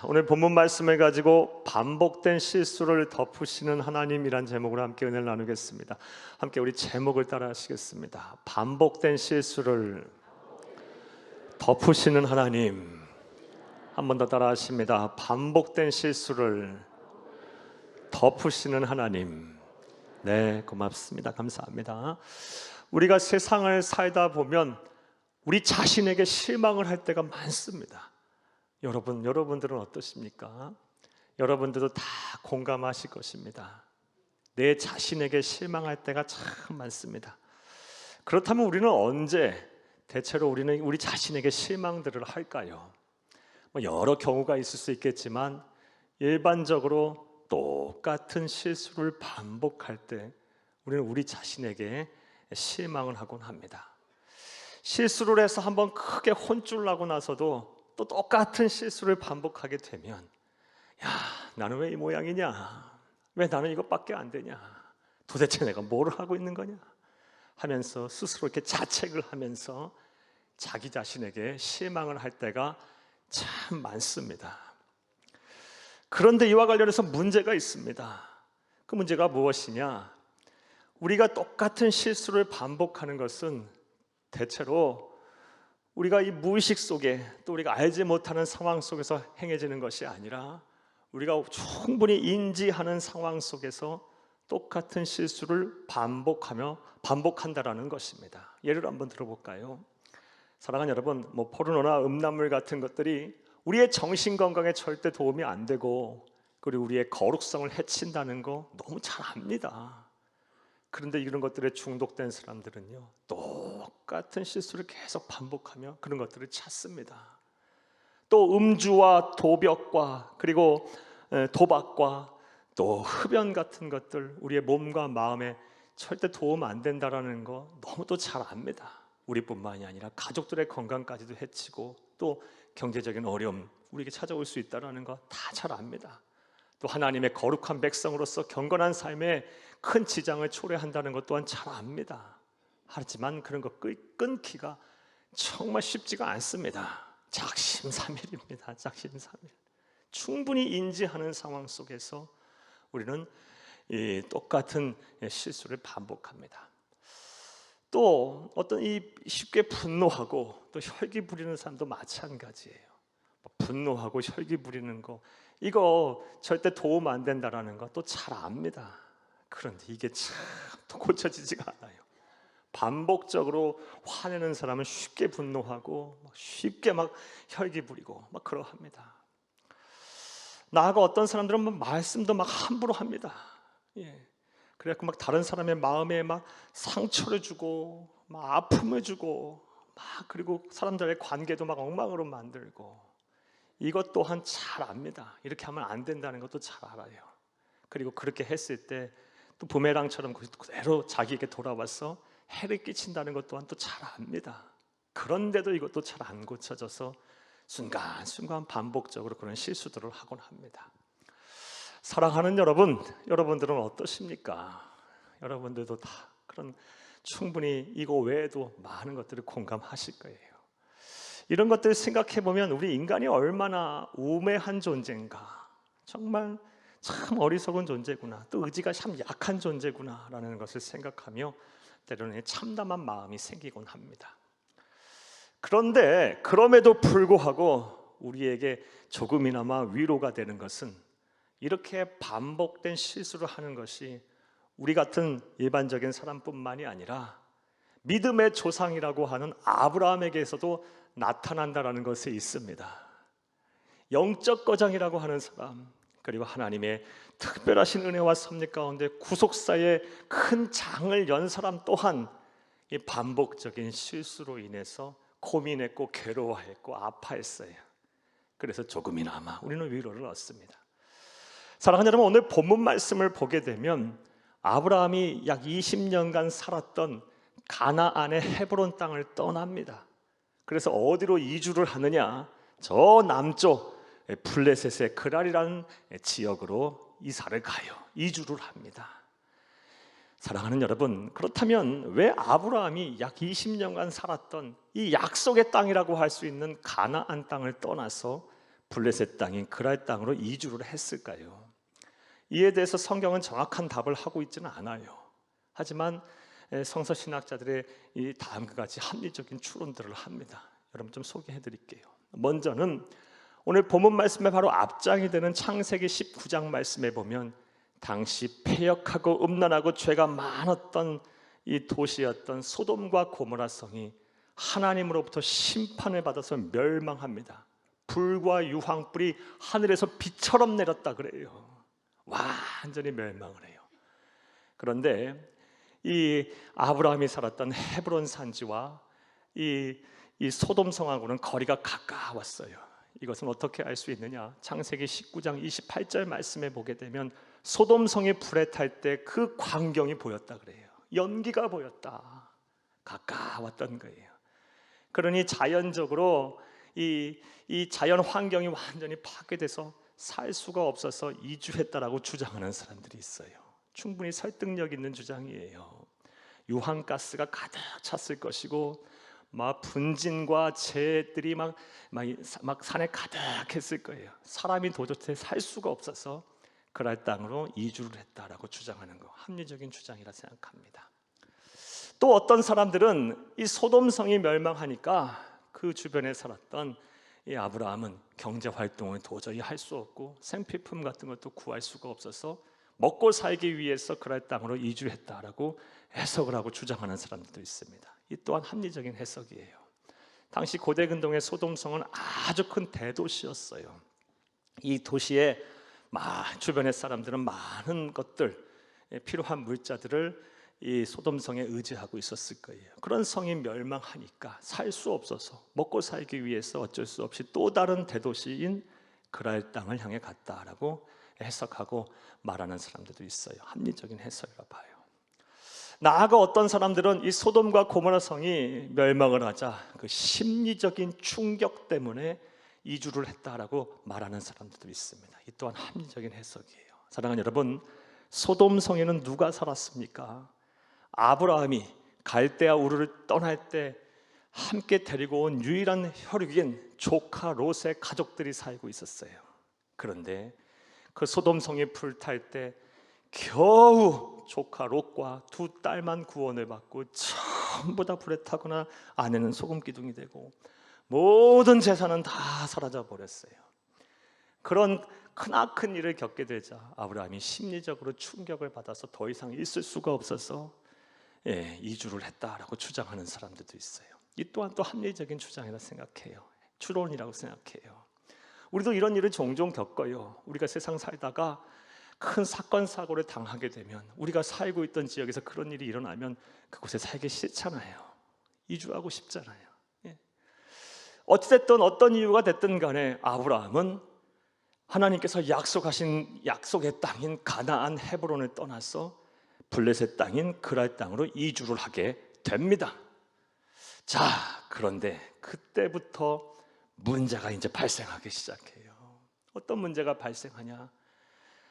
오늘 본문 말씀을 가지고 반복된 실수를 덮으시는 하나님이란 제목으로 함께 은혜를 나누겠습니다. 함께 우리 제목을 따라 하시겠습니다. 반복된 실수를 덮으시는 하나님. 한 번 더 따라 하십니다. 반복된 실수를 덮으시는 하나님. 네, 고맙습니다. 감사합니다. 우리가 세상을 살다 보면 우리 자신에게 실망을 할 때가 많습니다. 여러분들은 어떠십니까? 여러분들도 다 공감하실 것입니다. 내 자신에게 실망할 때가 참 많습니다. 그렇다면 우리는 언제 대체로 우리는 우리 자신에게 실망들을 할까요? 여러 경우가 있을 수 있겠지만 일반적으로 똑같은 실수를 반복할 때 우리는 우리 자신에게 실망을 하곤 합니다. 실수를 해서 한번 크게 혼쭐 나고 나서도 또 똑같은 실수를 반복하게 되면 야, 나는 왜 이 모양이냐? 왜 나는 이것밖에 안 되냐? 도대체 내가 뭘 하고 있는 거냐? 하면서 스스로 이렇게 자책을 하면서 자기 자신에게 실망을 할 때가 참 많습니다. 그런데 이와 관련해서 문제가 있습니다. 그 문제가 무엇이냐? 우리가 똑같은 실수를 반복하는 것은 대체로 우리가 이 무의식 속에 또 우리가 알지 못하는 상황 속에서 행해지는 것이 아니라 우리가 충분히 인지하는 상황 속에서 똑같은 실수를 반복한다라는 것입니다. 예를 한번 들어볼까요? 사랑하는 여러분, 포르노나 음란물 같은 것들이 우리의 정신 건강에 절대 도움이 안 되고 그리고 우리의 거룩성을 해친다는 거 너무 잘 압니다. 그런데 이런 것들에 중독된 사람들은요, 똑같은 실수를 계속 반복하며 그런 것들을 찾습니다. 또 음주와 도벽과 그리고 도박과 또 흡연 같은 것들 우리의 몸과 마음에 절대 도움 안 된다라는 거 너무도 잘 압니다. 우리뿐만이 아니라 가족들의 건강까지도 해치고 또 경제적인 어려움 우리에게 찾아올 수 있다는 거 다 잘 압니다. 또 하나님의 거룩한 백성으로서 경건한 삶에 큰 지장을 초래한다는 것 또한 잘 압니다. 하지만 그런 거 끊기가 정말 쉽지가 않습니다. 작심삼일입니다. 작심삼일. 충분히 인지하는 상황 속에서 우리는 이 똑같은 실수를 반복합니다. 또 어떤 이 쉽게 분노하고 또 혈기 부리는 사람도 마찬가지예요. 분노하고 혈기 부리는 거 이거 절대 도움 안 된다라는 거 또 잘 압니다. 그런데 이게 참 또 고쳐지지가 않아요. 반복적으로 화내는 사람은 쉽게 분노하고 쉽게 혈기 부리고 그러합니다. 나하고 어떤 사람들은 말씀도 함부로 합니다. 그래갖고 다른 사람의 마음에 상처를 주고 아픔을 주고 그리고 사람들의 관계도 엉망으로 만들고 이것 또한 잘 압니다. 이렇게 하면 안 된다는 것도 잘 알아요. 그리고 그렇게 했을 때 또 부메랑처럼 그대로 자기에게 돌아와서 해를 끼친다는 것 또한 또 잘 압니다. 그런데도 이것도 잘 안 고쳐져서 순간순간 반복적으로 그런 실수들을 하곤 합니다. 사랑하는 여러분들은 어떠십니까? 여러분들도 다 그런 충분히 이거 외에도 많은 것들을 공감하실 거예요. 이런 것들을 생각해 보면 우리 인간이 얼마나 우매한 존재인가, 정말 참 어리석은 존재구나, 또 의지가 참 약한 존재구나라는 것을 생각하며 때로는 참담한 마음이 생기곤 합니다. 그런데 그럼에도 불구하고 우리에게 조금이나마 위로가 되는 것은 이렇게 반복된 실수를 하는 것이 우리 같은 일반적인 사람뿐만이 아니라 믿음의 조상이라고 하는 아브라함에게서도 나타난다라는 것이 있습니다. 영적 거장이라고 하는 사람, 그리고 하나님의 특별하신 은혜와 섭리 가운데 구속사의 큰 장을 연 사람 또한 이 반복적인 실수로 인해서 고민했고 괴로워했고 아파했어요. 그래서 조금이나마 우리는 위로를 얻습니다. 사랑하는 여러분, 오늘 본문 말씀을 보게 되면 아브라함이 약 20년간 살았던 가나안의 헤브론 땅을 떠납니다. 그래서 어디로 이주를 하느냐? 저 남쪽 블레셋의 그랄이라는 지역으로 이사를 가요. 이주를 합니다. 사랑하는 여러분, 그렇다면 왜 아브라함이 약 20년간 살았던 이 약속의 땅이라고 할 수 있는 가나안 땅을 떠나서 블레셋 땅인 그랄 땅으로 이주를 했을까요? 이에 대해서 성경은 정확한 답을 하고 있지는 않아요. 하지만 성서 신학자들의 이 다음과 같이 합리적인 추론들을 합니다. 여러분 좀 소개해 드릴게요. 먼저는 오늘 본문 말씀에 바로 앞장이 되는 창세기 19장 말씀에 보면 당시 패역하고 음란하고 죄가 많았던 이 도시였던 소돔과 고모라 성이 하나님으로부터 심판을 받아서 멸망합니다. 불과 유황불이 하늘에서 비처럼 내렸다 그래요. 완전히 멸망을 해요. 그런데 이 아브라함이 살았던 헤브론 산지와 이 소돔 성하고는 거리가 가까웠어요. 이것은 어떻게 알 수 있느냐? 창세기 19장 28절 말씀에 보게 되면 소돔 성이 불에 탈 때 그 광경이 보였다 그래요. 연기가 보였다. 가까웠던 거예요. 그러니 자연적으로 이 자연 환경이 완전히 파괴돼서 살 수가 없어서 이주했다라고 주장하는 사람들이 있어요. 충분히 설득력 있는 주장이에요. 유황가스가 가득 찼을 것이고 막 분진과 재들이 막 산에 가득했을 거예요. 사람이 도저히 살 수가 없어서 그랄 땅으로 이주를 했다라고 주장하는 거 합리적인 주장이라 생각합니다. 또 어떤 사람들은 이 소돔성이 멸망하니까 그 주변에 살았던 이 아브라함은 경제 활동을 도저히 할 수 없고 생필품 같은 것도 구할 수가 없어서 먹고 살기 위해서 그랄 땅으로 이주했다라고 해석을 하고 주장하는 사람들도 있습니다. 이 또한 합리적인 해석이에요. 당시 고대 근동의 소돔성은 아주 큰 대도시였어요. 이 도시에 주변의 사람들은 많은 것들, 필요한 물자들을 이 소돔성에 의지하고 있었을 거예요. 그런 성이 멸망하니까 살 수 없어서 먹고 살기 위해서 어쩔 수 없이 또 다른 대도시인 그랄 땅을 향해 갔다라고 해석하고 말하는 사람들도 있어요. 합리적인 해석이라 봐요. 나아가 어떤 사람들은 이 소돔과 고모라 성이 멸망을 하자 그 심리적인 충격 때문에 이주를 했다라고 말하는 사람들도 있습니다. 이 또한 합리적인 해석이에요. 사랑하는 여러분, 소돔 성에는 누가 살았습니까? 아브라함이 갈대아 우르를 떠날 때 함께 데리고 온 유일한 혈육인 조카 롯의 가족들이 살고 있었어요. 그런데 그 소돔 성이 불탈 때 겨우 조카 롯과 두 딸만 구원을 받고 전부 다 불에 타거나 아내는 소금 기둥이 되고 모든 재산은 다 사라져 버렸어요. 그런 크나큰 일을 겪게 되자 아브라함이 심리적으로 충격을 받아서 더 이상 있을 수가 없어서 이주를 했다라고 주장하는 사람들도 있어요. 이 또한 또 합리적인 주장이라 생각해요. 추론이라고 생각해요. 우리도 이런 일을 종종 겪어요. 우리가 세상 살다가 큰 사건 사고를 당하게 되면 우리가 살고 있던 지역에서 그런 일이 일어나면 그곳에 살기 싫잖아요. 이주하고 싶잖아요. 어찌됐든 어떤 이유가 됐든 간에 아브라함은 하나님께서 약속하신 약속의 땅인 가나안 헤브론을 떠나서 블레셋 땅인 그랄 땅으로 이주를 하게 됩니다. 자, 그런데 그때부터 문제가 이제 발생하기 시작해요. 어떤 문제가 발생하냐?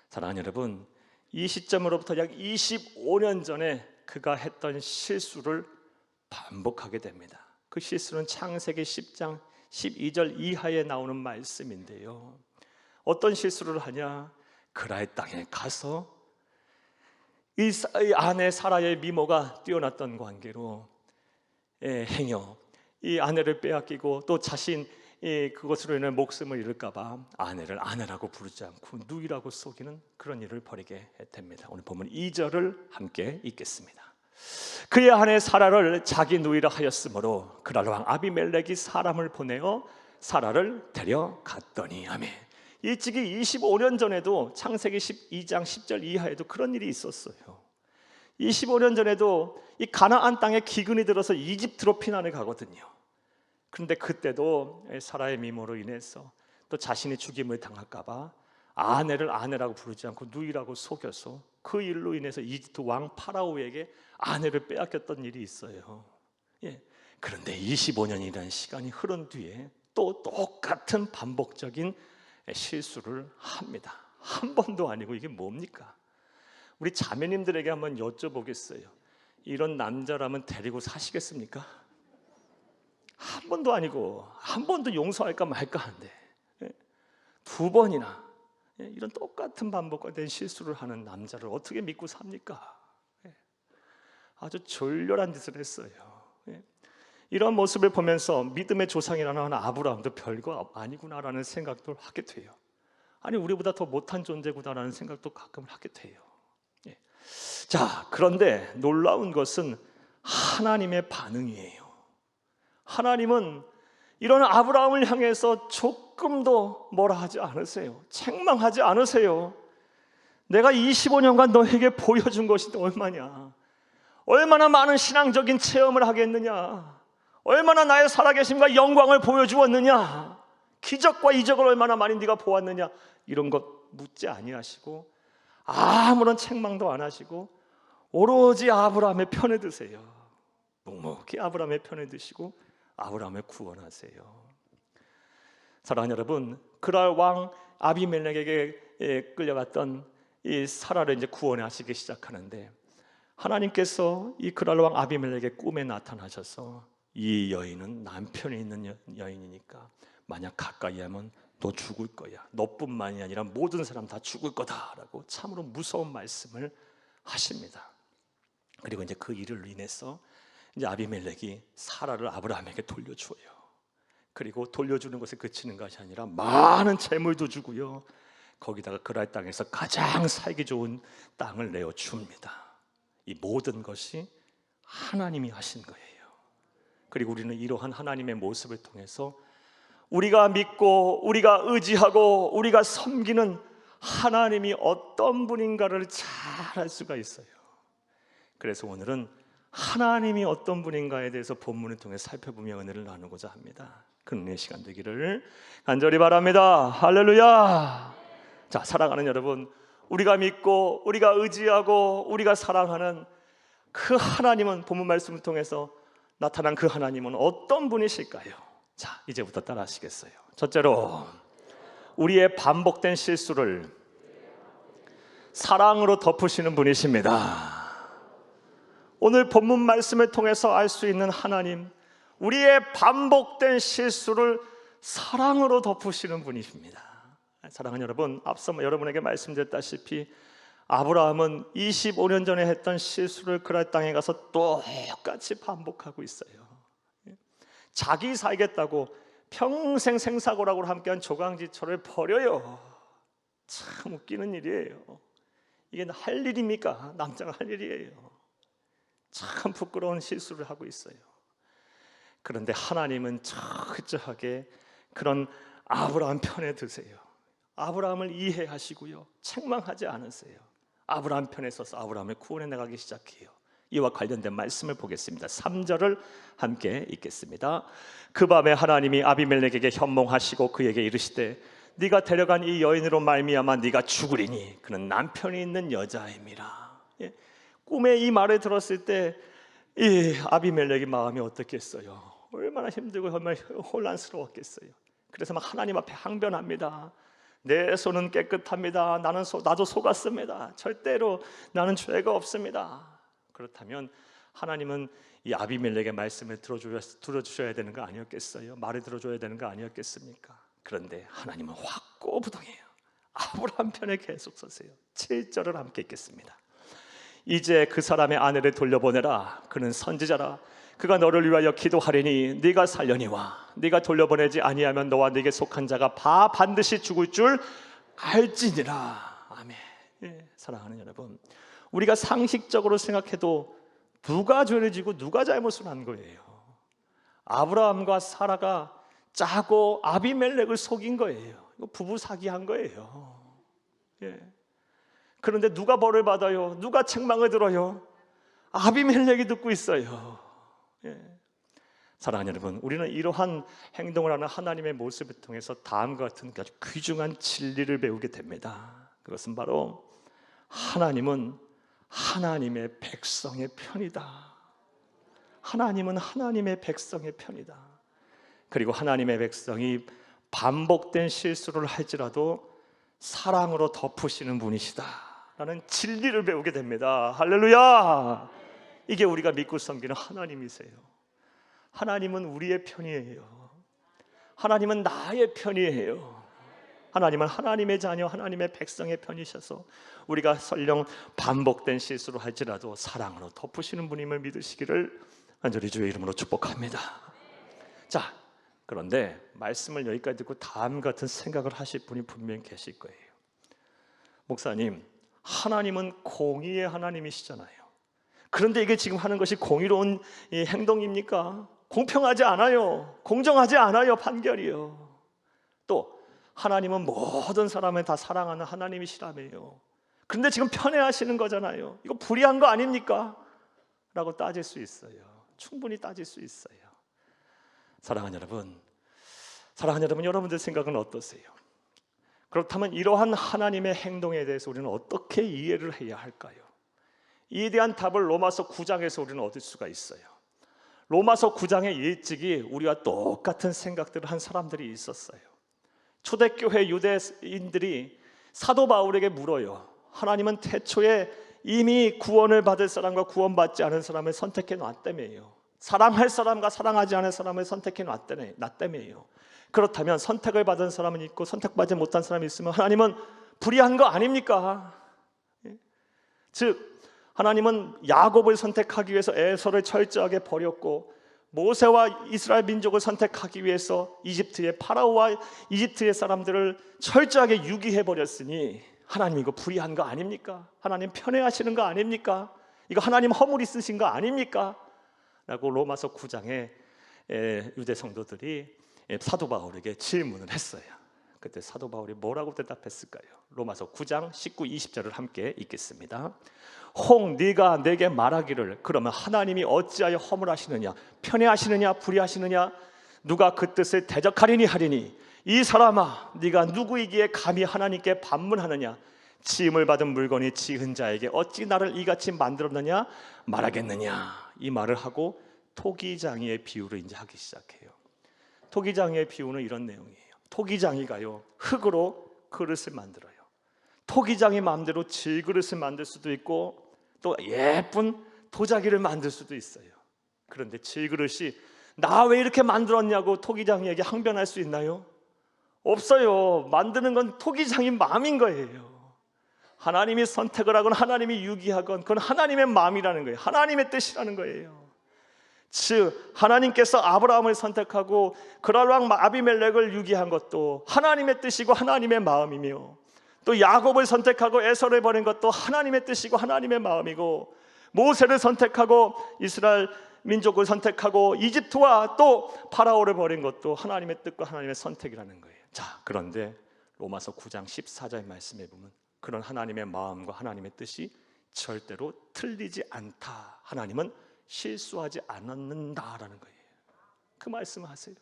사랑하는 여러분, 이 시점으로부터 약 25년 전에 그가 했던 실수를 반복하게 됩니다. 그 실수는 창세기 10장 12절 이하에 나오는 말씀인데요. 어떤 실수를 하냐? 그랄 땅에 가서 이 아내 사라의 미모가 뛰어났던 관계로 행여 이 아내를 빼앗기고 또 자신 그것으로 인해 목숨을 잃을까 봐 아내를 아내라고 부르지 않고 누이라고 속이는 그런 일을 벌이게 됩니다. 오늘 보면 2절을 함께 읽겠습니다. 그의 아내 사라를 자기 누이라 하였으므로 그랄 왕 아비멜렉이 사람을 보내어 사라를 데려갔더니 아멘. 일찍이 25년 전에도 창세기 12장 10절 이하에도 그런 일이 있었어요. 25년 전에도 이 가나안 땅에 기근이 들어서 이집트로 피난을 가거든요. 그런데 그때도 사라의 미모로 인해서 또 자신이 죽임을 당할까 봐 아내를 아내라고 부르지 않고 누이라고 속여서 그 일로 인해서 이집트 왕 파라오에게 아내를 빼앗겼던 일이 있어요. 그런데 25년이라는 시간이 흐른 뒤에 또 똑같은 반복적인 실수를 합니다. 한 번도 아니고 이게 뭡니까? 우리 자매님들에게 한번 여쭤보겠어요. 이런 남자라면 데리고 사시겠습니까? 한 번도 아니고 한 번도 용서할까 말까 한데 두 번이나 이런 똑같은 반복된 실수를 하는 남자를 어떻게 믿고 삽니까? 아주 졸렬한 짓을 했어요. 이런 모습을 보면서 믿음의 조상이라는 아브라함도 별거 아니구나라는 생각도 하게 돼요. 아니, 우리보다 더 못한 존재구나라는 생각도 가끔 하게 돼요. 자, 그런데 놀라운 것은 하나님의 반응이에요. 하나님은 이런 아브라함을 향해서 조금도 뭐라 하지 않으세요. 책망하지 않으세요. 내가 25년간 너에게 보여준 것이 얼마냐, 얼마나 많은 신앙적인 체험을 하겠느냐, 얼마나 나의 살아계심과 영광을 보여주었느냐, 기적과 이적을 얼마나 많이 네가 보았느냐, 이런 것 묻지 아니하시고 아무런 책망도 안 하시고 오로지 아브라함의 편에 드세요. 묵묵히 아브라함의 편에 드시고 아브라함을 구원하세요. 사랑하는 여러분, 그랄 왕 아비멜렉에게 끌려갔던 이 사라를 이제 구원하시기 시작하는데, 하나님께서 이 그랄 왕 아비멜렉의 꿈에 나타나셔서 이 여인은 남편이 있는 여인이니까 만약 가까이 하면 너 죽을 거야, 너뿐만이 아니라 모든 사람 다 죽을 거다라고 참으로 무서운 말씀을 하십니다. 그리고 이제 그 일을 인해서 이제 아비멜렉이 사라를 아브라함에게 돌려줘요. 그리고 돌려주는 것에 그치는 것이 아니라 많은 재물도 주고요, 거기다가 그랄 땅에서 가장 살기 좋은 땅을 내어 줍니다. 이 모든 것이 하나님이 하신 거예요. 그리고 우리는 이러한 하나님의 모습을 통해서 우리가 믿고 우리가 의지하고 우리가 섬기는 하나님이 어떤 분인가를 잘 알 수가 있어요. 그래서 오늘은 하나님이 어떤 분인가에 대해서 본문을 통해 살펴보며 은혜를 나누고자 합니다. 그 은혜의 시간 되기를 간절히 바랍니다. 할렐루야. 자, 사랑하는 여러분, 우리가 믿고 우리가 의지하고 우리가 사랑하는 그 하나님은, 본문 말씀을 통해서 나타난 그 하나님은 어떤 분이실까요? 자, 이제부터 따라 하시겠어요? 첫째로, 우리의 반복된 실수를 사랑으로 덮으시는 분이십니다. 오늘 본문 말씀을 통해서 알 수 있는 하나님, 우리의 반복된 실수를 사랑으로 덮으시는 분이십니다. 사랑하는 여러분, 앞서 여러분에게 말씀드렸다시피 아브라함은 25년 전에 했던 실수를 그랄 땅에 가서 똑같이 반복하고 있어요. 자기 살겠다고 평생 생사고락으로 함께한 조강지처를 버려요. 참 웃기는 일이에요. 이게 할 일입니까? 남자가 할 일이에요. 참 부끄러운 실수를 하고 있어요. 그런데 하나님은 철저하게 그런 아브라함 편에 드세요. 아브라함을 이해하시고요, 책망하지 않으세요. 아브라함 편에 서서 아브라함을 구원해 나가기 시작해요. 이와 관련된 말씀을 보겠습니다. 3절을 함께 읽겠습니다. 그 밤에 하나님이 아비멜렉에게 현몽하시고 그에게 이르시되 네가 데려간 이 여인으로 말미암아 네가 죽으리니 그는 남편이 있는 여자임이라. 꿈에 이 말을 들었을 때 이 아비멜렉의 마음이 어떻겠어요? 얼마나 힘들고 얼마나 혼란스러웠겠어요. 그래서 막 하나님 앞에 항변합니다. 내 손은 깨끗합니다. 나도 속았습니다. 절대로 나는 죄가 없습니다. 그렇다면 하나님은 이 아비멜렉의 말씀을 들어주셔야 되는 거 아니었겠어요? 말을 들어줘야 되는 거 아니었겠습니까? 그런데 하나님은 확고부동해요. 아브라함 편에 계속 서세요. 7절을 함께 읽겠습니다. 이제 그 사람의 아내를 돌려보내라. 그는 선지자라. 그가 너를 위하여 기도하리니 네가 살려니와 네가 돌려보내지 아니하면 너와 네게 속한 자가 반드시 죽을 줄 알지니라. 아멘. 사랑하는 여러분, 우리가 상식적으로 생각해도 누가 죄를 지고 누가 잘못을 한 거예요? 아브라함과 사라가 짜고 아비멜렉을 속인 거예요. 이거 부부 사기한 거예요. 그런데 누가 벌을 받아요? 누가 책망을 들어요? 아비멜렉이 듣고 있어요. 사랑하는 여러분, 우리는 이러한 행동을 하는 하나님의 모습을 통해서 다음과 같은 아주 귀중한 진리를 배우게 됩니다. 그것은 바로 하나님은 하나님의 백성의 편이다. 하나님은 하나님의 백성의 편이다. 그리고 하나님의 백성이 반복된 실수를 할지라도 사랑으로 덮으시는 분이시다 라는 진리를 배우게 됩니다. 할렐루야. 이게 우리가 믿고 섬기는 하나님이세요. 하나님은 우리의 편이에요. 하나님은 나의 편이에요. 하나님은 하나님의 자녀, 하나님의 백성의 편이셔서 우리가 설령 반복된 실수로 할지라도 사랑으로 덮으시는 분임을 믿으시기를 간절히 주의 이름으로 축복합니다. 자, 그런데 말씀을 여기까지 듣고 다음 같은 생각을 하실 분이 분명히 계실 거예요. 목사님, 하나님은 공의의 하나님이시잖아요. 그런데 이게 지금 하는 것이 공의로운 이 행동입니까? 공평하지 않아요. 공정하지 않아요. 판결이요. 또 하나님은 모든 사람을 다 사랑하는 하나님이시라며요. 그런데 지금 편애하시는 거잖아요. 이거 불의한 거 아닙니까? 라고 따질 수 있어요. 충분히 따질 수 있어요. 사랑하는 여러분, 여러분들 생각은 어떠세요? 그렇다면 이러한 하나님의 행동에 대해서 우리는 어떻게 이해를 해야 할까요? 이에 대한 답을 로마서 9장에서 우리는 얻을 수가 있어요. 로마서 9장의 일찍이 우리와 똑같은 생각들을 한 사람들이 있었어요. 초대교회 유대인들이 사도 바울에게 물어요. 하나님은 태초에 이미 구원을 받을 사람과 구원받지 않은 사람을 선택해 놨다며요. 사랑할 사람과 사랑하지 않을 사람을 선택해 놨다며요. 그렇다면 선택을 받은 사람은 있고 선택받지 못한 사람이 있으면 하나님은 불의한 거 아닙니까? 즉 하나님은 야곱을 선택하기 위해서 에서를 철저하게 버렸고 모세와 이스라엘 민족을 선택하기 위해서 이집트의 파라오와 이집트의 사람들을 철저하게 유기해 버렸으니 하나님 이거 불의한 거 아닙니까? 하나님 편애하시는 거 아닙니까? 이거 하나님 허물이 쓰신 거 아닙니까? 라고 로마서 9장에 유대 성도들이 사도 바울에게 질문을 했어요. 그때 사도 바울이 뭐라고 대답했을까요? 로마서 9장 19, 20절을 함께 읽겠습니다. 혹 네가 내게 말하기를 그러면 하나님이 어찌하여 허물하시느냐 편애하시느냐 불의하시느냐 누가 그 뜻을 대적하리니 하리니 이 사람아 네가 누구이기에 감히 하나님께 반문하느냐 지음을 받은 물건이 지은 자에게 어찌 나를 이같이 만들었느냐 말하겠느냐. 이 말을 하고 토기장이의 비유를 이제 하기 시작해요. 토기장이의 비유는 이런 내용이에요. 토기장이가요 흙으로 그릇을 만들어요. 토기장이 마음대로 질그릇을 만들 수도 있고 또 예쁜 도자기를 만들 수도 있어요. 그런데 질그릇이 나 왜 이렇게 만들었냐고 토기장이에게 항변할 수 있나요? 없어요. 만드는 건 토기장의 마음인 거예요. 하나님이 선택을 하건 하나님이 유기하건 그건 하나님의 마음이라는 거예요. 하나님의 뜻이라는 거예요. 즉 하나님께서 아브라함을 선택하고 그랄 왕 아비멜렉을 유기한 것도 하나님의 뜻이고 하나님의 마음이며 또 야곱을 선택하고 에서를 버린 것도 하나님의 뜻이고 하나님의 마음이고 모세를 선택하고 이스라엘 민족을 선택하고 이집트와 또 파라오를 버린 것도 하나님의 뜻과 하나님의 선택이라는 거예요. 자, 그런데 로마서 9장 14절 말씀에 보면 그런 하나님의 마음과 하나님의 뜻이 절대로 틀리지 않다. 하나님은 실수하지 않는다라는 거예요. 그 말씀을 하세요.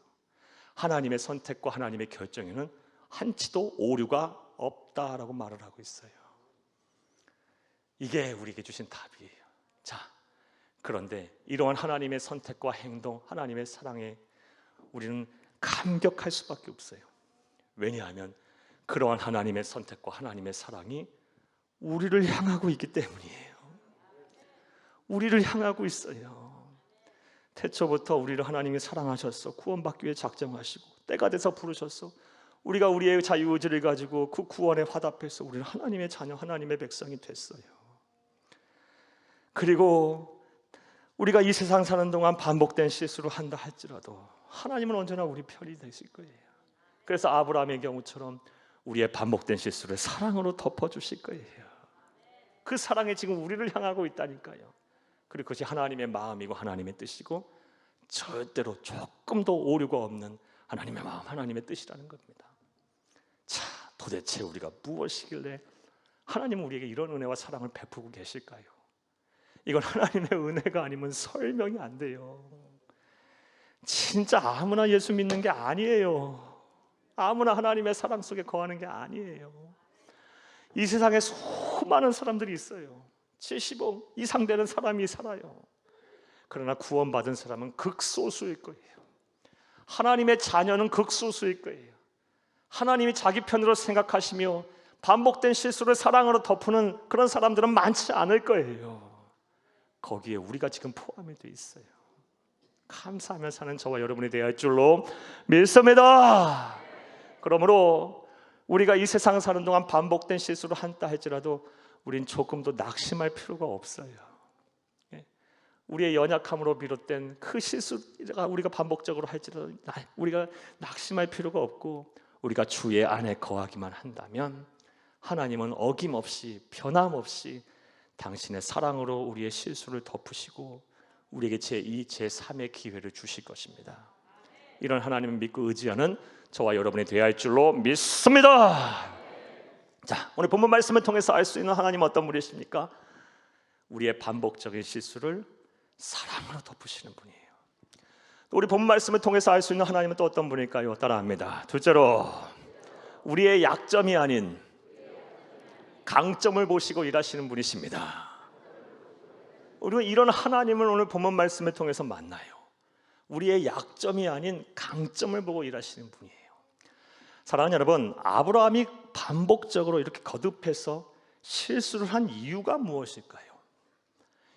하나님의 선택과 하나님의 결정에는 한치도 오류가 없다라고 말을 하고 있어요. 이게 우리에게 주신 답이에요. 자, 그런데 이러한 하나님의 선택과 행동, 하나님의 사랑에 우리는 감격할 수밖에 없어요. 왜냐하면 그러한 하나님의 선택과 하나님의 사랑이 우리를 향하고 있기 때문이에요. 우리를 향하고 있어요. 태초부터 우리를 하나님이 사랑하셔서 구원받기 위해 작정하시고 때가 돼서 부르셔서 우리가 우리의 자유의지를 가지고 그 구원에 화답해서 우리는 하나님의 자녀, 하나님의 백성이 됐어요. 그리고 우리가 이 세상 사는 동안 반복된 실수를 한다 할지라도 하나님은 언제나 우리 편이 되실 거예요. 그래서 아브라함의 경우처럼 우리의 반복된 실수를 사랑으로 덮어주실 거예요. 그 사랑이 지금 우리를 향하고 있다니까요. 그리고 그것이 하나님의 마음이고 하나님의 뜻이고 절대로 조금도 오류가 없는 하나님의 마음, 하나님의 뜻이라는 겁니다. 자, 도대체 우리가 무엇이길래 하나님은 우리에게 이런 은혜와 사랑을 베푸고 계실까요? 이건 하나님의 은혜가 아니면 설명이 안 돼요. 진짜 아무나 예수 믿는 게 아니에요. 아무나 하나님의 사랑 속에 거하는 게 아니에요. 이 세상에 수많은 사람들이 있어요. 75 이상 되는 사람이 살아요. 그러나 구원받은 사람은 극소수일 거예요. 하나님의 자녀는 극소수일 거예요. 하나님이 자기 편으로 생각하시며 반복된 실수를 사랑으로 덮는 그런 사람들은 많지 않을 거예요. 거기에 우리가 지금 포함이 되어 있어요. 감사하며 사는 저와 여러분이 되어야 할 줄로 믿습니다. 그러므로 우리가 이 세상 사는 동안 반복된 실수를 한다 할지라도 우린 조금도 낙심할 필요가 없어요. 우리의 연약함으로 비롯된 그 실수가 우리가 반복적으로 할지라도 우리가 낙심할 필요가 없고, 우리가 주의 안에 거하기만 한다면 하나님은 어김없이 변함없이 당신의 사랑으로 우리의 실수를 덮으시고 우리에게 제2, 제3의 기회를 주실 것입니다. 이런 하나님을 믿고 의지하는 저와 여러분이 되어야 할 줄로 믿습니다. 자, 오늘 본문 말씀을 통해서 알 수 있는 하나님은 어떤 분이십니까? 우리의 반복적인 실수를 사랑으로 덮으시는 분이에요. 또 우리 본문 말씀을 통해서 알 수 있는 하나님은 또 어떤 분일까요? 따라합니다. 둘째로, 우리의 약점이 아닌 강점을 보시고 일하시는 분이십니다. 우리는 이런 하나님을 오늘 본문 말씀을 통해서 만나요. 우리의 약점이 아닌 강점을 보고 일하시는 분이에요. 사랑하는 여러분, 아브라함이 반복적으로 이렇게 거듭해서 실수를 한 이유가 무엇일까요?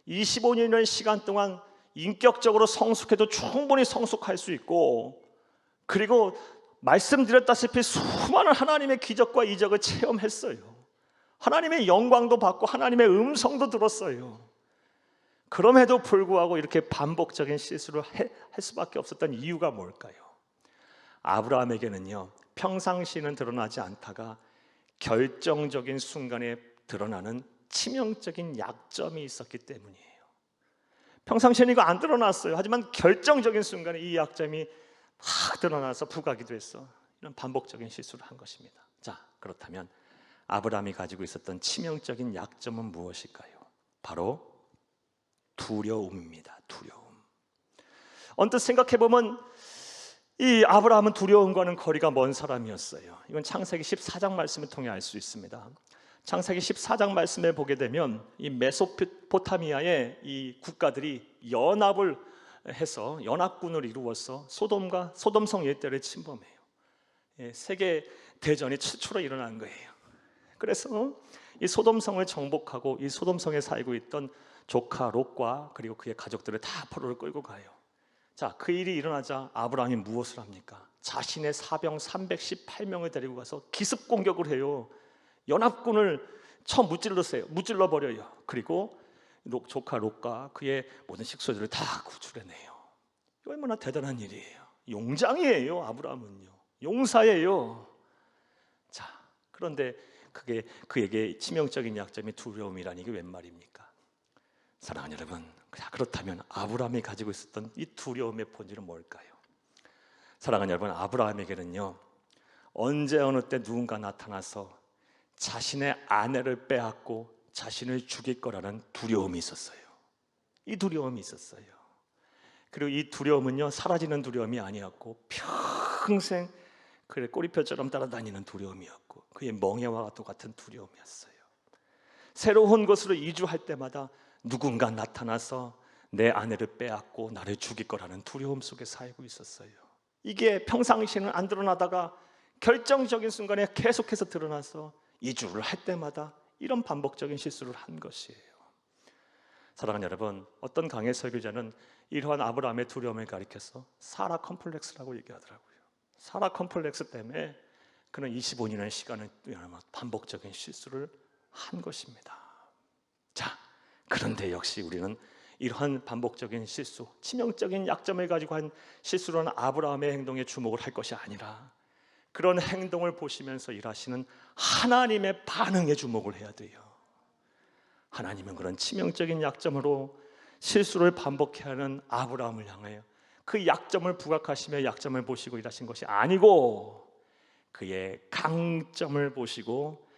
25년의 시간 동안 인격적으로 성숙해도 충분히 성숙할 수 있고, 그리고 말씀드렸다시피 수많은 하나님의 기적과 이적을 체험했어요. 하나님의 영광도 받고 하나님의 음성도 들었어요. 그럼에도 불구하고 이렇게 반복적인 실수를 할 수밖에 없었던 이유가 뭘까요? 아브라함에게는요, 평상시에는 드러나지 않다가 결정적인 순간에 드러나는 치명적인 약점이 있었기 때문이에요. 평상시에는 이거 안 드러났어요. 하지만 결정적인 순간에 이 약점이 확 드러나서 부각이 됐어. 이런 반복적인 실수를 한 것입니다. 자, 그렇다면 아브라함이 가지고 있었던 치명적인 약점은 무엇일까요? 바로 두려움입니다. 두려움. 언뜻 생각해보면 이 아브라함은 두려움과는 거리가 먼 사람이었어요. 이건 창세기 14장 말씀을 통해 알 수 있습니다. 창세기 14장 말씀에 보게 되면 이 메소포타미아의 이 국가들이 연합을 해서 연합군을 이루어서 소돔성 일대를 침범해요. 세계 대전이 최초로 일어난 거예요. 그래서 이 소돔성을 정복하고 이 소돔성에 살고 있던 조카 롯과 그리고 그의 가족들을 다 포로를 끌고 가요. 자, 그 일이 일어나자 아브라함이 무엇을 합니까? 자신의 사병 318명을 데리고 가서 기습 공격을 해요. 연합군을 처음 무찔러 버려요. 그리고 조카 롯과 그의 모든 식소들을 다 구출해내요. 이거 얼마나 대단한 일이에요. 용장이에요. 아브라함은요, 용사예요. 자, 그런데 그에게 치명적인 약점이 두려움이라니 이게 웬 말입니까? 사랑하는 여러분, 그렇다면 아브라함이 가지고 있었던 이 두려움의 본질은 뭘까요? 사랑하는 여러분, 아브라함에게는요, 언제 어느 때 누군가 나타나서 자신의 아내를 빼앗고 자신을 죽일 거라는 두려움이 있었어요. 이 두려움이 있었어요. 그리고 이 두려움은요, 사라지는 두려움이 아니었고 평생 그의 꼬리표처럼 따라다니는 두려움이었고 그의 멍에와 똑같은 두려움이었어요. 새로운 곳으로 이주할 때마다 누군가 나타나서 내 아내를 빼앗고 나를 죽일 거라는 두려움 속에 살고 있었어요. 이게 평상시에는 안 드러나다가 결정적인 순간에 계속해서 드러나서 이주를 할 때마다 이런 반복적인 실수를 한 것이에요. 사랑하는 여러분, 어떤 강해 설교자는 이러한 아브라함의 두려움을 가리켜서 사라 컴플렉스라고 얘기하더라고요. 사라 컴플렉스 때문에 그는 25년의 시간을 반복적인 실수를 한 것입니다. 자, 그런데 역시 우리는 이러한 반복적인 실수, 치명적인 약점을 가지고 한 실수로 한 아브라함의 행동에 주목을 할 것이 아니라 그런 행동을 보시면서 일하시는 하나님의 반응에 주목을 해야 돼요. 하나님은 그런 치명적인 약점으로 실수를 반복해 하는 아브라함을 향하여 그 약점을 부각하시며 약점을 보시고 일하신 것이 아니고 그의 강점을 보시고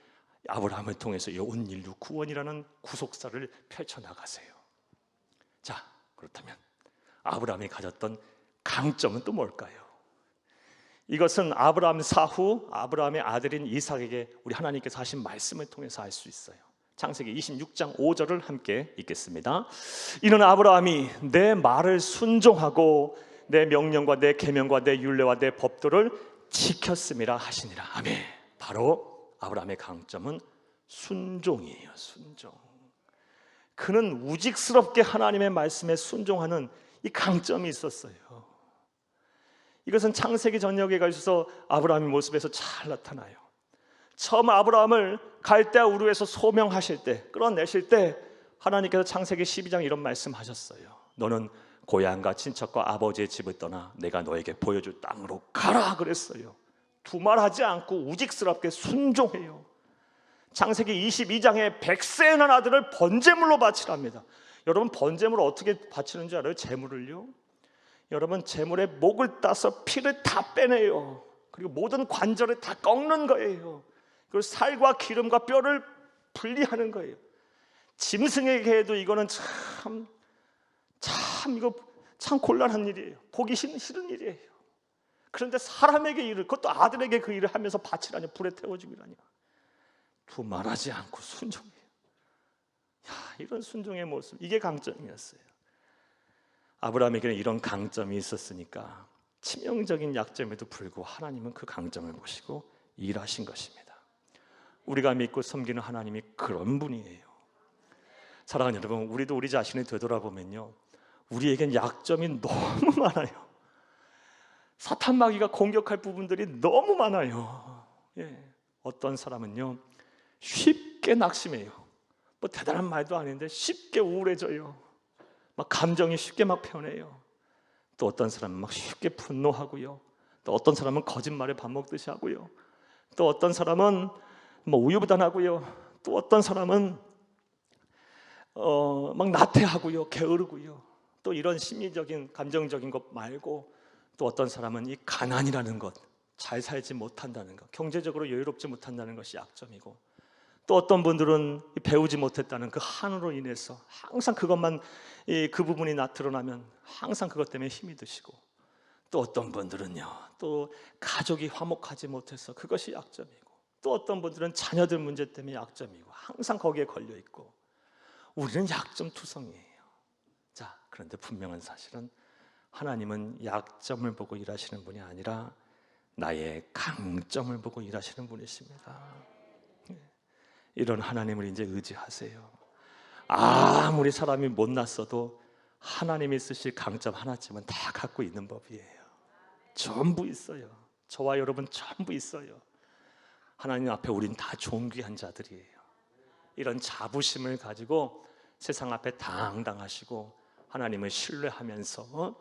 아브라함을 통해서 온 인류 구원이라는 구속사를 펼쳐나가세요. 자, 그렇다면 아브라함이 가졌던 강점은 또 뭘까요? 이것은 아브라함 사후 아브라함의 아들인 이삭에게 우리 하나님께서 하신 말씀을 통해서 알 수 있어요. 창세기 26장 5절을 함께 읽겠습니다. 이는 아브라함이 내 말을 순종하고 내 명령과 내 계명과 내 율례와 내 법도를 지켰음이라 하시니라. 아멘. 바로 아브라함의 강점은 순종이에요. 순종. 그는 우직스럽게 하나님의 말씀에 순종하는 이 강점이 있었어요. 이것은 창세기 전역에 가셔서 아브라함의 모습에서 잘 나타나요. 처음 아브라함을 갈대아 우르에서 소명하실 때, 끌어내실 때 하나님께서 창세기 12장 이런 말씀하셨어요. 너는 고향과 친척과 아버지의 집을 떠나 내가 너에게 보여줄 땅으로 가라 그랬어요. 두말하지 않고 우직스럽게 순종해요. 창세기 22장에 100세의 난 아들을 번제물로 바치랍니다. 여러분, 번제물을 어떻게 바치는 줄 알아요? 제물을요? 여러분, 제물의 목을 따서 피를 다 빼내요. 그리고 모든 관절을 다 꺾는 거예요. 그리고 살과 기름과 뼈를 분리하는 거예요. 짐승에게 해도 이거는 참 곤란한 일이에요. 보기 싫은 일이에요. 그런데 사람에게 일을, 그것도 아들에게 그 일을 하면서 바치라니, 불에 태워주기라니. 두말하지 않고 순종해요. 이런 순종의 모습, 이게 강점이었어요. 아브라함에게는 이런 강점이 있었으니까 치명적인 약점에도 불구하고 하나님은 그 강점을 보시고 일하신 것입니다. 우리가 믿고 섬기는 하나님이 그런 분이에요. 사랑하는 여러분, 우리도 우리 자신을 되돌아보면요, 우리에겐 약점이 너무 많아요. 사탄 마귀가 공격할 부분들이 너무 많아요. 어떤 사람은요, 쉽게 낙심해요. 뭐 대단한 말도 아닌데 쉽게 우울해져요. 막 감정이 쉽게 막 변해요. 또 어떤 사람은 막 쉽게 분노하고요. 또 어떤 사람은 거짓말에 밥 먹듯이 하고요. 또 어떤 사람은 뭐 우유부단하고요. 또 어떤 사람은 막 나태하고요, 게으르고요. 또 이런 심리적인 감정적인 것 말고 또 어떤 사람은 이 가난이라는 것, 잘 살지 못한다는 것, 경제적으로 여유롭지 못한다는 것이 약점이고, 또 어떤 분들은 배우지 못했다는 그 한으로 인해서 항상 그것만, 그 부분이 드러나면 항상 그것 때문에 힘이 드시고, 또 어떤 분들은요, 또 가족이 화목하지 못해서 그것이 약점이고, 또 어떤 분들은 자녀들 문제 때문에 약점이고, 항상 거기에 걸려 있고. 우리는 약점 투성이에요. 자, 그런데 분명한 사실은 하나님은 약점을 보고 일하시는 분이 아니라 나의 강점을 보고 일하시는 분이십니다. 이런 하나님을 이제 의지하세요. 아무리 사람이 못났어도 하나님이 쓰실 강점 하나쯤은 다 갖고 있는 법이에요. 전부 있어요. 저와 여러분 전부 있어요. 하나님 앞에 우린 다 존귀한 자들이에요. 이런 자부심을 가지고 세상 앞에 당당하시고 하나님을 신뢰하면서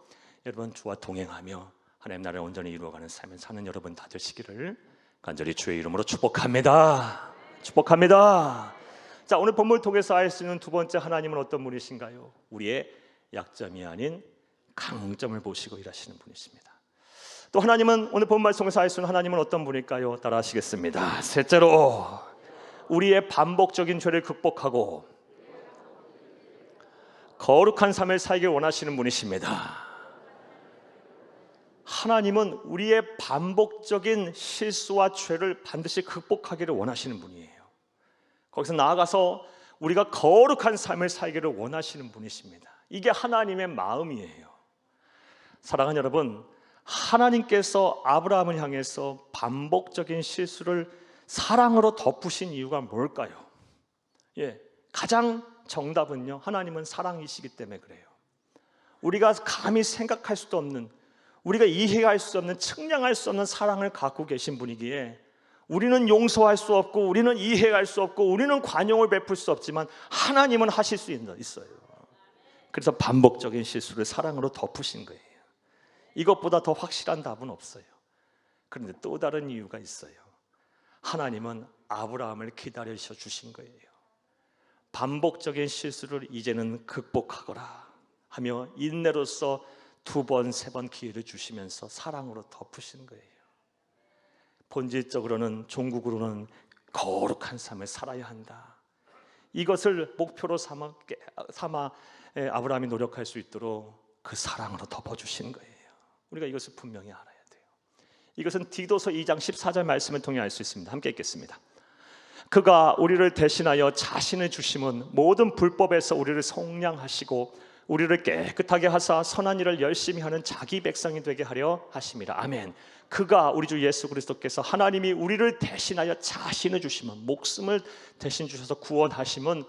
여러분 주와 동행하며 하나님 나라를 온전히 이루어가는 삶을 사는 여러분 다 되시기를 간절히 주의 이름으로 축복합니다. 축복합니다. 자, 오늘 본문을 통해서 알 수 있는 두 번째 하나님은 어떤 분이신가요? 우리의 약점이 아닌 강점을 보시고 일하시는 분이십니다. 또 하나님은 오늘 본문 말씀 통해서 알 수 있는 하나님은 어떤 분일까요? 따라 하시겠습니다. 셋째로 우리의 반복적인 죄를 극복하고 거룩한 삶을 살길 원하시는 분이십니다. 하나님은 우리의 반복적인 실수와 죄를 반드시 극복하기를 원하시는 분이에요. 거기서 나아가서 우리가 거룩한 삶을 살기를 원하시는 분이십니다. 이게 하나님의 마음이에요. 사랑하는 여러분, 하나님께서 아브라함을 향해서 반복적인 실수를 사랑으로 덮으신 이유가 뭘까요? 가장 정답은요, 하나님은 사랑이시기 때문에 그래요. 우리가 감히 생각할 수도 없는, 우리가 이해할 수 없는, 측량할 수 없는 사랑을 갖고 계신 분이기에 우리는 용서할 수 없고 우리는 이해할 수 없고 우리는 관용을 베풀 수 없지만 하나님은 하실 수 있어요. 그래서 반복적인 실수를 사랑으로 덮으신 거예요. 이것보다 더 확실한 답은 없어요. 그런데 또 다른 이유가 있어요. 하나님은 아브라함을 기다리셔 주신 거예요. 반복적인 실수를 이제는 극복하거라 하며 인내로서 2번, 3번 기회를 주시면서 사랑으로 덮으신 거예요. 본질적으로는, 종국으로는 거룩한 삶을 살아야 한다. 이것을 목표로 삼아 아브라함이 노력할 수 있도록 그 사랑으로 덮어주신 거예요. 우리가 이것을 분명히 알아야 돼요. 이것은 디도서 2장 14절 말씀을 통해 알 수 있습니다. 함께 읽겠습니다. 그가 우리를 대신하여 자신을 주심은 모든 불법에서 우리를 속량하시고 우리를 깨끗하게 하사 선한 일을 열심히 하는 자기 백성이 되게 하려 하심이라. 아멘. 그가, 우리 주 예수 그리스도께서 하나님이 우리를 대신하여 자신을 주심은, 목숨을 대신 주셔서 구원하심은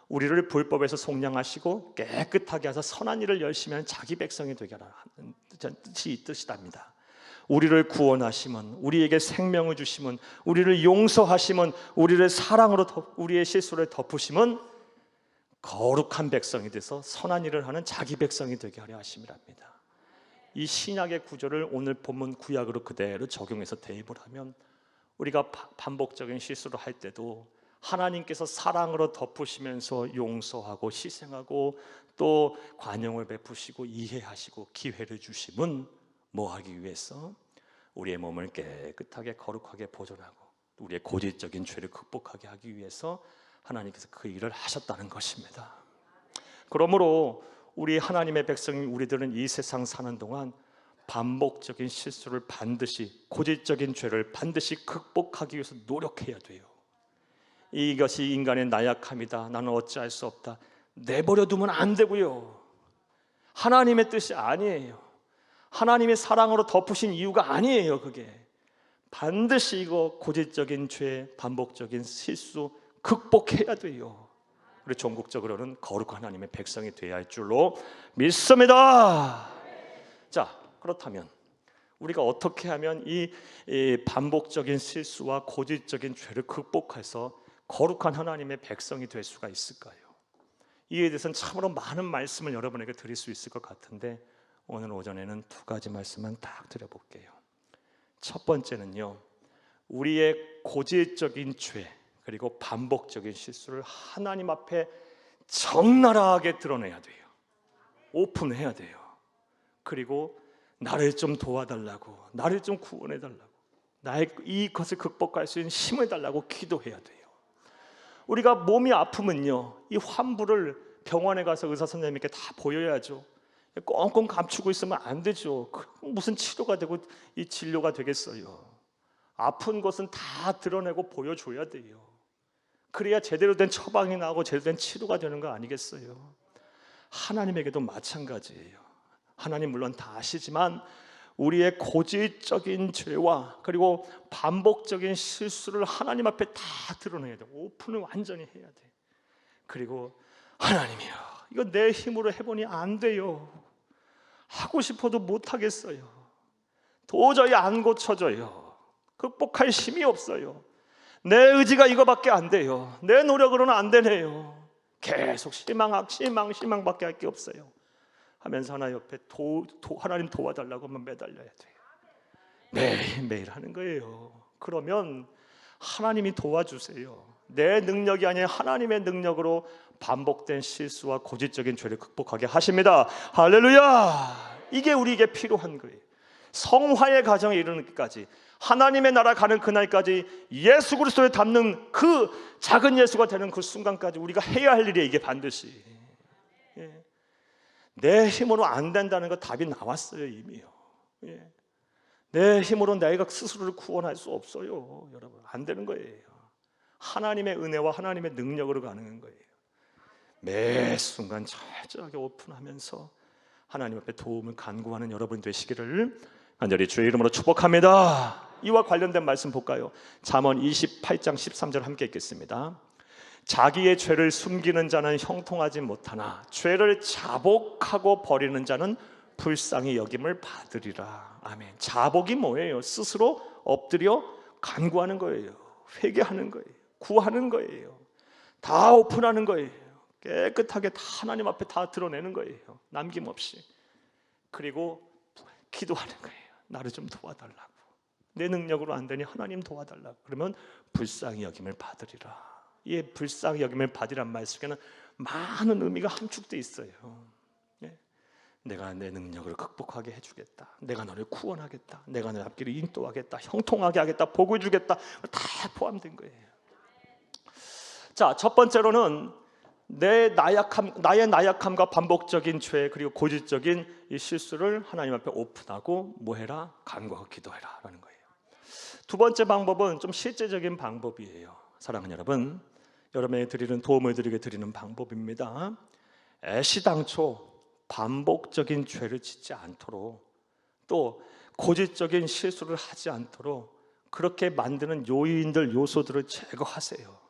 우리를 불법에서 속량하시고 깨끗하게 하사 선한 일을 열심히 하는 자기 백성이 되게 하라는 뜻이답니다. 우리를 구원하심은, 우리에게 생명을 주심은, 우리를 용서하심은, 우리를 사랑으로 우리의 실수를 덮으심은 거룩한 백성이 돼서 선한 일을 하는 자기 백성이 되게 하려 하심이랍니다. 이 신약의 구절을 오늘 본문 구약으로 그대로 적용해서 대입을 하면 우리가 반복적인 실수를 할 때도 하나님께서 사랑으로 덮으시면서 용서하고 희생하고 또 관용을 베푸시고 이해하시고 기회를 주심은 뭐 하기 위해서? 우리의 몸을 깨끗하게 거룩하게 보존하고 우리의 고질적인 죄를 극복하게 하기 위해서 하나님께서 그 일을 하셨다는 것입니다. 그러므로 우리 하나님의 백성인 우리들은 이 세상 사는 동안 반복적인 실수를 반드시, 고질적인 죄를 반드시 극복하기 위해서 노력해야 돼요. 이것이 인간의 나약함이다, 나는 어찌할 수 없다, 내버려 두면 안 되고요. 하나님의 뜻이 아니에요. 하나님의 사랑으로 덮으신 이유가 아니에요. 그게 반드시 이거 고질적인 죄, 반복적인 실수 극복해야 돼요. 그리고 전국적으로는 거룩한 하나님의 백성이 되어야 할 줄로 믿습니다. 자, 그렇다면 우리가 어떻게 하면 이 반복적인 실수와 고질적인 죄를 극복해서 거룩한 하나님의 백성이 될 수가 있을까요? 이에 대해서는 참으로 많은 말씀을 여러분에게 드릴 수 있을 것 같은데 오늘 오전에는 두 가지 말씀만 딱 드려볼게요. 첫 번째는요, 우리의 고질적인 죄 그리고 반복적인 실수를 하나님 앞에 적나라하게 드러내야 돼요. 오픈해야 돼요. 그리고 나를 좀 도와달라고, 나를 좀 구원해달라고, 나의 이것을 극복할 수 있는 힘을 달라고 기도해야 돼요. 우리가 몸이 아프면요, 이 환부를 병원에 가서 의사 선생님께 다 보여야죠. 꽁꽁 감추고 있으면 안 되죠. 무슨 치료가 되고 이 진료가 되겠어요. 아픈 것은 다 드러내고 보여줘야 돼요. 그래야 제대로 된 처방이 나오고 제대로 된 치료가 되는 거 아니겠어요? 하나님에게도 마찬가지예요. 하나님 물론 다 아시지만 우리의 고질적인 죄와 그리고 반복적인 실수를 하나님 앞에 다 드러내야 돼요. 오픈을 완전히 해야 돼요. 그리고 하나님이요, 이거 내 힘으로 해보니 안 돼요. 하고 싶어도 못하겠어요. 도저히 안 고쳐져요. 극복할 힘이 없어요. 내 의지가 이거밖에 안 돼요. 내 노력으로는 안 되네요. 계속 실망밖에 할 게 없어요 하면서 하나 옆에 하나님 도와달라고 하면 매달려야 돼요. 매일 하는 거예요. 그러면 하나님이 도와주세요. 내 능력이 아니라 하나님의 능력으로 반복된 실수와 고질적인 죄를 극복하게 하십니다. 할렐루야! 이게 우리에게 필요한 거예요. 성화의 가정에 이르는 것까지, 하나님의 나라 가는 그날까지 예수 그리스도를 닮는 그 작은 예수가 되는 그 순간까지 우리가 해야 할 일이 이게 반드시. 내 힘으로 안 된다는 거 답이 나왔어요, 이미요. 내 힘으로 내가 스스로를 구원할 수 없어요, 여러분. 안 되는 거예요. 하나님의 은혜와 하나님의 능력으로 가는 거예요. 매 순간 철저하게 오픈하면서 하나님 앞에 도움을 간구하는 여러분 되시기를 간절히 주의 이름으로 축복합니다. 이와 관련된 말씀 볼까요? 잠언 28장 13절 함께 읽겠습니다. 자기의 죄를 숨기는 자는 형통하지 못하나 죄를 자복하고 버리는 자는 불쌍히 여김을 받으리라. 아멘. 자복이 뭐예요? 스스로 엎드려 간구하는 거예요. 회개하는 거예요. 구하는 거예요. 다 오픈하는 거예요. 깨끗하게 다 하나님 앞에 다 드러내는 거예요. 남김없이. 그리고 기도하는 거예요. 나를 좀 도와달라고. 내 능력으로 안 되니 하나님 도와달라고. 그러면 불쌍히 여김을 받으리라. 이 불쌍히 여김을 받으란 말 속에는 많은 의미가 함축되어 있어요. 내가 내 능력을 극복하게 해주겠다. 내가 너를 구원하겠다. 내가 너 앞길을 인도하겠다. 형통하게 하겠다. 복을 주겠다. 다 포함된 거예요. 자, 첫 번째로는 나의 나약함과 반복적인 죄 그리고 고질적인 이 실수를 하나님 앞에 오픈하고 뭐해라? 간구하고 기도해라 라는 거예요. 두 번째 방법은 좀 실제적인 방법이에요. 사랑하는 여러분, 여러분에게 드리는 도움을 드리는 방법입니다. 애시당초 반복적인 죄를 짓지 않도록 또 고질적인 실수를 하지 않도록 그렇게 만드는 요인들, 요소들을 제거하세요.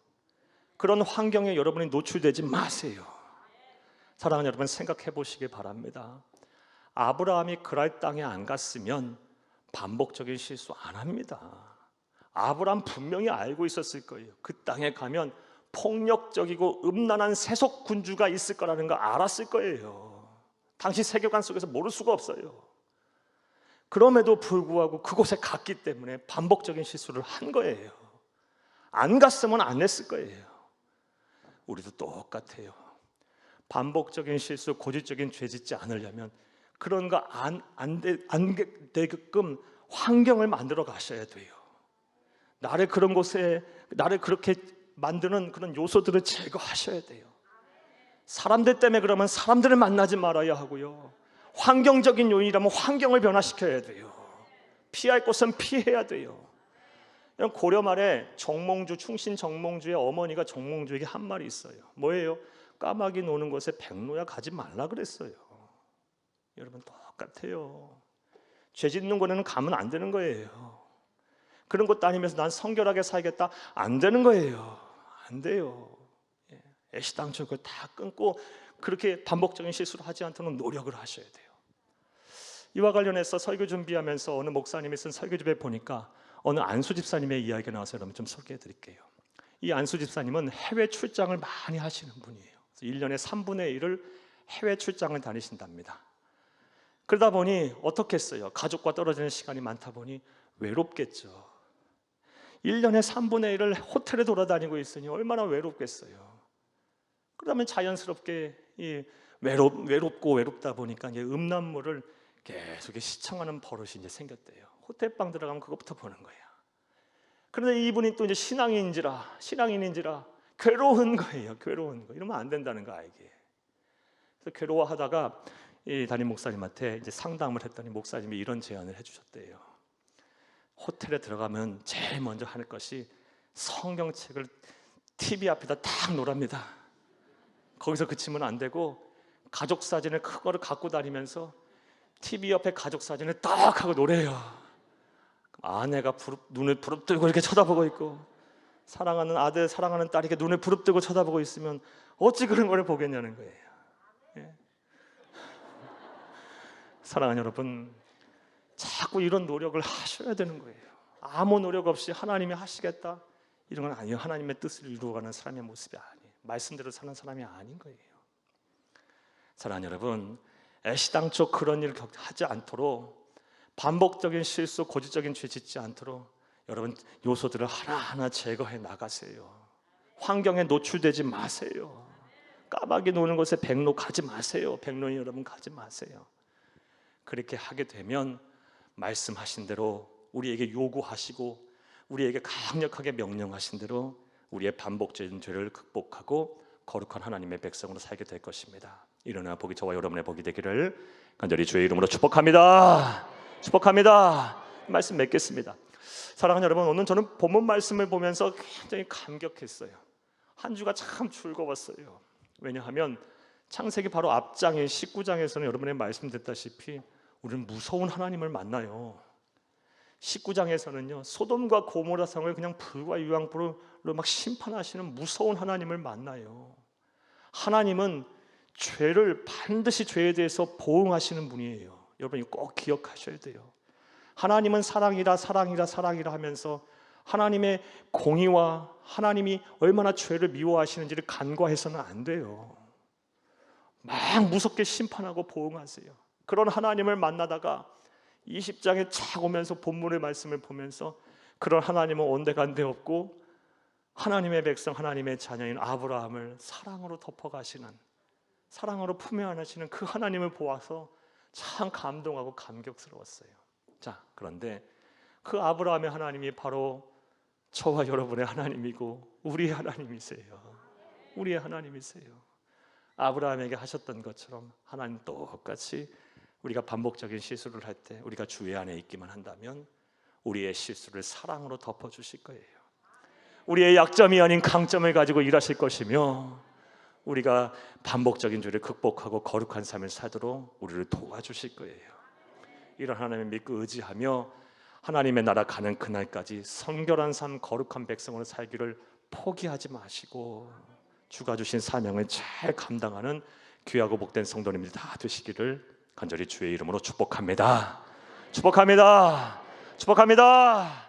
그런 환경에 여러분이 노출되지 마세요. 사랑하는 여러분, 생각해 보시기 바랍니다. 아브라함이 그랄 땅에 안 갔으면 반복적인 실수 안 합니다. 아브라함 분명히 알고 있었을 거예요. 그 땅에 가면 폭력적이고 음란한 세속 군주가 있을 거라는 거 알았을 거예요. 당시 세계관 속에서 모를 수가 없어요. 그럼에도 불구하고 그곳에 갔기 때문에 반복적인 실수를 한 거예요. 안 갔으면 안 했을 거예요. 우리도 똑같아요. 반복적인 실수, 고질적인 죄 짓지 않으려면 그런 거 안 되게끔 환경을 만들어 가셔야 돼요. 나를 그런 곳에, 나를 그렇게 만드는 그런 요소들을 제거하셔야 돼요. 사람들 때문에 그러면 사람들을 만나지 말아야 하고요. 환경적인 요인이라면 환경을 변화시켜야 돼요. 피할 곳은 피해야 돼요. 고려 말에 정몽주, 충신 정몽주의 어머니가 정몽주에게 한 말이 있어요. 뭐예요? 까마귀 노는 곳에 백로야 가지 말라 그랬어요. 여러분 똑같아요. 죄 짓는 곳에는 가면 안 되는 거예요. 그런 곳 다니면서 난 성결하게 살겠다, 안 되는 거예요. 안 돼요. 애시당초 그걸 다 끊고 그렇게 반복적인 실수를 하지 않도록 노력을 하셔야 돼요. 이와 관련해서 설교 준비하면서 어느 목사님이 쓴 설교집에 보니까 어느 안수 집사님의 이야기가 나와서 여러분 좀 소개해 드릴게요. 이 안수 집사님은 해외 출장을 많이 하시는 분이에요. 1년에 3분의 1을 해외 출장을 다니신답니다. 그러다 보니 어떻겠어요? 가족과 떨어지는 시간이 많다 보니 외롭겠죠. 1년에 3분의 1을 호텔에 돌아다니고 있으니 얼마나 외롭겠어요. 그러면 자연스럽게 이 외롭고 외롭다 보니까 이제 음란물을 계속 시청하는 버릇이 이제 생겼대요. 호텔방 들어가면 그것부터 보는 거예요. 그런데 이분이 또 이제 신앙인인지라 괴로운 거예요. 괴로운 거. 이러면 안 된다는 거 알게. 그래서 괴로워하다가 이 담임 목사님한테 이제 상담을 했더니 목사님이 이런 제안을 해주셨대요. 호텔에 들어가면 제일 먼저 하는 것이 성경책을 TV 앞에다 딱 놓으랍니다. 거기서 그치면 안 되고 가족 사진을 그거를 갖고 다니면서 TV 옆에 가족 사진을 딱 하고 노래요. 아내가 눈을 부릅뜨고 이렇게 쳐다보고 있고 사랑하는 아들, 사랑하는 딸이 이렇게 눈을 부릅뜨고 쳐다보고 있으면 어찌 그런 걸 보겠냐는 거예요. 예. 사랑하는 여러분, 자꾸 이런 노력을 하셔야 되는 거예요. 아무 노력 없이 하나님이 하시겠다 이런 건 아니에요. 하나님의 뜻을 이루어가는 사람의 모습이 아니에요. 말씀대로 사는 사람이 아닌 거예요. 사랑하는 여러분, 애시당초 그런 일을 하지 않도록 반복적인 실수, 고질적인 죄 짓지 않도록 여러분 요소들을 하나하나 제거해 나가세요. 환경에 노출되지 마세요. 까마귀 노는 곳에 백로 가지 마세요. 백로인 여러분 가지 마세요. 그렇게 하게 되면 말씀하신 대로 우리에게 요구하시고 우리에게 강력하게 명령하신 대로 우리의 반복적인 죄를 극복하고 거룩한 하나님의 백성으로 살게 될 것입니다. 일어나 복이 저와 여러분의 복이 되기를 간절히 주의 이름으로 축복합니다. 축복합니다. 말씀 맺겠습니다. 사랑하는 여러분, 오늘 저는 본문 말씀을 보면서 굉장히 감격했어요. 한 주가 참 즐거웠어요. 왜냐하면 창세기 바로 앞장인 19장에서는 여러분의 말씀 듣다시피 우리는 무서운 하나님을 만나요. 19장에서는요 소돔과 고모라 성을 그냥 불과 유황불로 막 심판하시는 무서운 하나님을 만나요. 하나님은 죄를 반드시 죄에 대해서 보응하시는 분이에요. 여러분 이거 꼭 기억하셔야 돼요. 하나님은 사랑이라 사랑이라 사랑이라 하면서 하나님의 공의와 하나님이 얼마나 죄를 미워하시는지를 간과해서는 안 돼요. 막 무섭게 심판하고 보응하세요. 그런 하나님을 만나다가 20장에 착 오면서 본문의 말씀을 보면서 그런 하나님은 온데간데 없고 하나님의 백성, 하나님의 자녀인 아브라함을 사랑으로 덮어가시는, 사랑으로 품에 안으시는 그 하나님을 보아서 참 감동하고 감격스러웠어요. 자, 그런데 그 아브라함의 하나님이 바로 저와 여러분의 하나님이고 우리의 하나님이세요. 우리의 하나님이세요. 아브라함에게 하셨던 것처럼 하나님 똑같이 우리가 반복적인 실수를 할 때 우리가 주의 안에 있기만 한다면 우리의 실수를 사랑으로 덮어주실 거예요. 우리의 약점이 아닌 강점을 가지고 일하실 것이며 우리가 반복적인 죄를 극복하고 거룩한 삶을 살도록 우리를 도와주실 거예요. 이런 하나님을 믿고 의지하며 하나님의 나라 가는 그날까지 성결한 삶, 거룩한 백성으로 살기를 포기하지 마시고 주가 주신 사명을 잘 감당하는 귀하고 복된 성도님들이 다 되시기를 간절히 주의 이름으로 축복합니다. 축복합니다. 축복합니다.